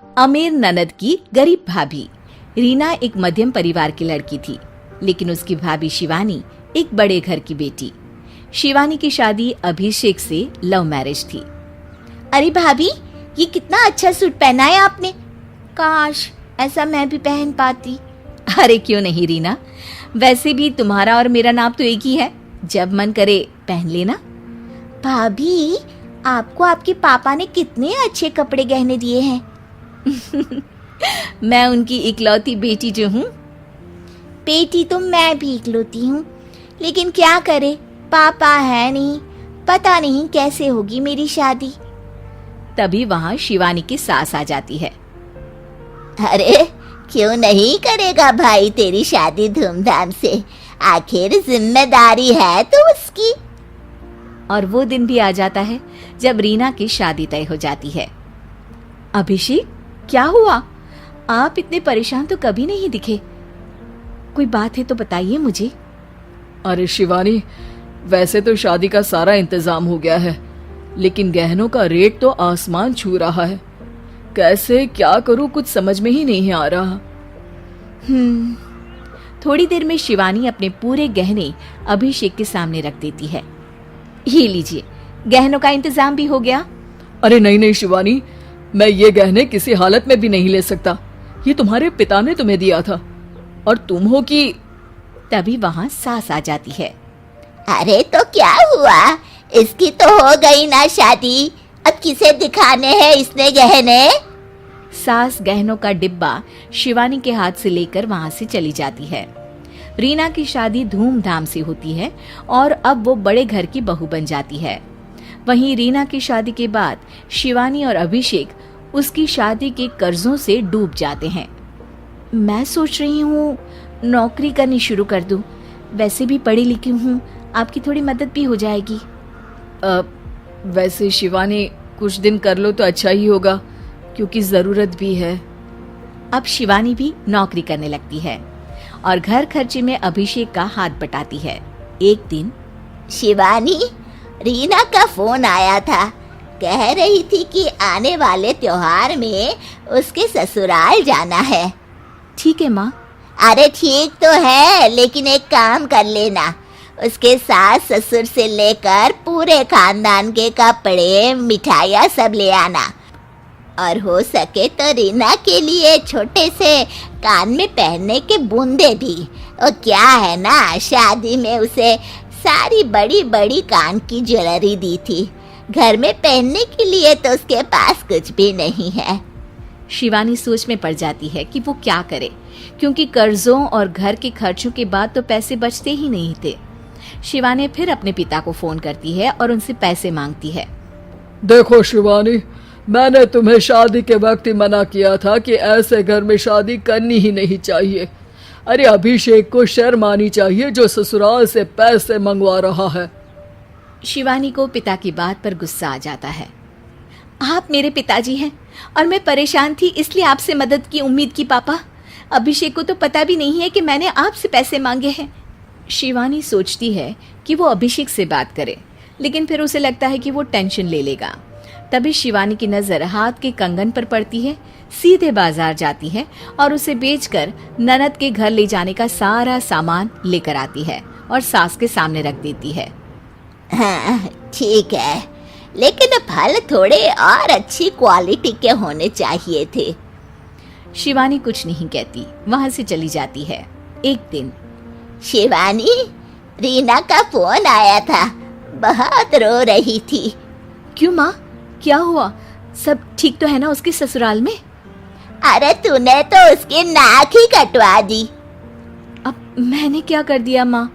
अमीर ननद की गरीब भाभी। रीना एक मध्यम परिवार की लड़की थी, लेकिन उसकी भाभी शिवानी एक बड़े घर की बेटी। शिवानी की शादी अभिषेक से लव मैरिज थी। अरे भाभी, ये कितना अच्छा सूट पहना है आपने। काश ऐसा मैं भी पहन पाती। अरे क्यों नहीं रीना, वैसे भी तुम्हारा और मेरा नाप तो एक ही है, जब मन करे पहन लेना। भाभी, आपको आपके पापा ने कितने अच्छे कपड़े गहने दिए हैं। मैं उनकी इकलौती बेटी जो हूँ। बेटी तो मैं भी इकलौती हूँ, लेकिन क्या करे, पापा है नहीं, पता नहीं कैसे होगी मेरी शादी। तभी वहाँ शिवानी की सास आ जाती है। अरे क्यों नहीं करेगा भाई तेरी शादी धूमधाम से, आखिर जिम्मेदारी है तो उसकी। और वो दिन भी आ जाता है जब रीना की शादी तय हो जाती है। अभिषेक, क्या हुआ? आप इतने परेशान तो कभी नहीं दिखे, कोई बात है तो बताइए मुझे। अरे शिवानी, वैसे तो शादी का सारा इंतजाम हो गया है, लेकिन गहनों का रेट तो आसमान छू रहा है। कैसे क्या करूं, कुछ समझ में ही नहीं आ रहा। थोड़ी देर में शिवानी अपने पूरे गहने अभिषेक के सामने रख देती है। ये लीजिए, गहनों का इंतजाम भी हो गया। अरे नहीं नहीं शिवानी, मैं ये गहने किसी हालत में भी नहीं ले सकता। ये तुम्हारे पिता ने तुम्हें दिया था, और तुम हो कि। तभी वहाँ सास आ जाती है। अरे तो क्या हुआ, इसकी तो हो गई ना शादी, अब किसे दिखाने हैं इसने गहने। सास गहनों का डिब्बा शिवानी के हाथ से लेकर वहां से चली जाती है। रीना की शादी धूमधाम से होती है और अब वो बड़े घर की बहू बन जाती है। वहीं रीना की शादी के बाद शिवानी और अभिषेक उसकी शादी के कर्जों से डूब जाते हैं। मैं सोच रही हूँ नौकरी करनी शुरू कर दूं, वैसे भी पढ़ी लिखी हूँ, आपकी थोड़ी मदद भी हो जाएगी। वैसे शिवानी, कुछ दिन कर लो तो अच्छा ही होगा, क्योंकि जरूरत भी है। अब शिवानी भी नौकरी करने लगती है और घर खर्चे में अभिषेक का हाथ बटाती है। एक दिन शिवानी, रीना का फोन आया था, कह रही थी कि आने वाले त्योहार में उसके ससुराल जाना है। ठीक है माँ। अरे ठीक तो है, लेकिन एक काम कर लेना, उसके सास ससुर से लेकर पूरे खानदान के कपड़े मिठाइयाँ सब ले आना, और हो सके तो रीना के लिए छोटे से कान में पहनने के बूंदे भी। और क्या है ना, शादी में उसे सारी बड़ी बड़ी कान की ज्वेलरी दी थी, घर में पहनने के लिए तो उसके पास कुछ भी नहीं है। शिवानी सोच में पड़ जाती है कि वो क्या करे, क्योंकि कर्जों और घर के खर्चों के बाद तो पैसे बचते ही नहीं थे। शिवानी फिर अपने पिता को फोन करती है और उनसे पैसे मांगती है। देखो शिवानी, मैंने तुम्हें शादी के वक्त ही मना किया था कि ऐसे घर में शादी करनी ही नहीं चाहिए। अरे अभिषेक को शर्म आनी चाहिए जो ससुराल से पैसे मंगवा रहा है। शिवानी को पिता की बात पर गुस्सा आ जाता है। आप मेरे पिताजी हैं और मैं परेशान थी, इसलिए आपसे मदद की उम्मीद की पापा। अभिषेक को तो पता भी नहीं है कि मैंने आपसे पैसे मांगे हैं। शिवानी सोचती है कि वो अभिषेक से बात करे, लेकिन फिर उसे लगता है कि वो टेंशन ले लेगा। तभी शिवानी की नजर हाथ के कंगन पर पड़ती है, सीधे बाजार जाती है और उसे बेचकर ननद के घर ले जाने का सारा सामान लेकर आती है और सास के सामने रख देती है। हाँ ठीक है, लेकिन फल थोड़े और अच्छी क्वालिटी के होने चाहिए थे। शिवानी कुछ नहीं कहती, वहां से चली जाती है। एक दिन शिवानी, रीना का फोन आया था, बहुत रो रही थी। क्यों माँ, क्या हुआ? सब ठीक तो है ना उसके ससुराल में? अरे तूने तो उसकी नाक ही कटवा दी। अब मैंने क्या कर दिया माँ?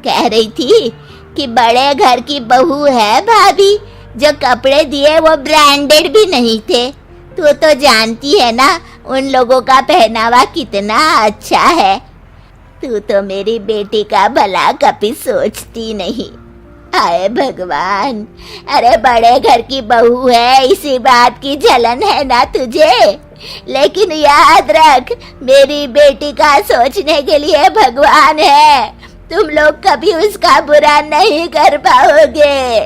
कह रही थी कि बड़े घर की बहू है भाभी, जो कपड़े दिए वो ब्रांडेड भी नहीं थे। तू तो जानती है ना उन लोगों का पहनावा कितना अच्छा है। तू तो मेरी बेटी का भला कभी सोचती नहीं। हाय भगवान, अरे बड़े घर की बहू है, इसी बात की जलन है ना तुझे, लेकिन याद रख मेरी बेटी का सोचने के लिए भगवान है, तुम लोग कभी उसका बुरा नहीं कर पाओगे।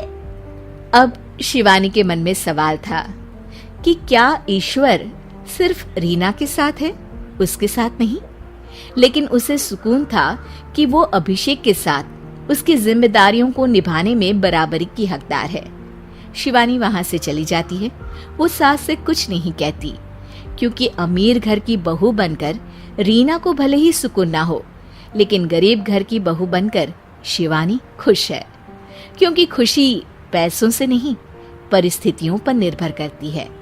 अब शिवानी के मन में सवाल था कि क्या ईश्वर सिर्फ रीना के साथ है, उसके साथ नहीं। लेकिन उसे सुकून था कि वो अभिषेक के साथ उसकी जिम्मेदारियों को निभाने में बराबरी की हकदार है। शिवानी वहां से चली जाती है। वो सास से कुछ नहीं कहती, क्योंकि अमीर घर की बहू बनकर रीना को भले ही सुकून ना हो, लेकिन गरीब घर की बहू बनकर शिवानी खुश है, क्योंकि खुशी पैसों से नहीं परिस्थितियों पर निर्भर करती है।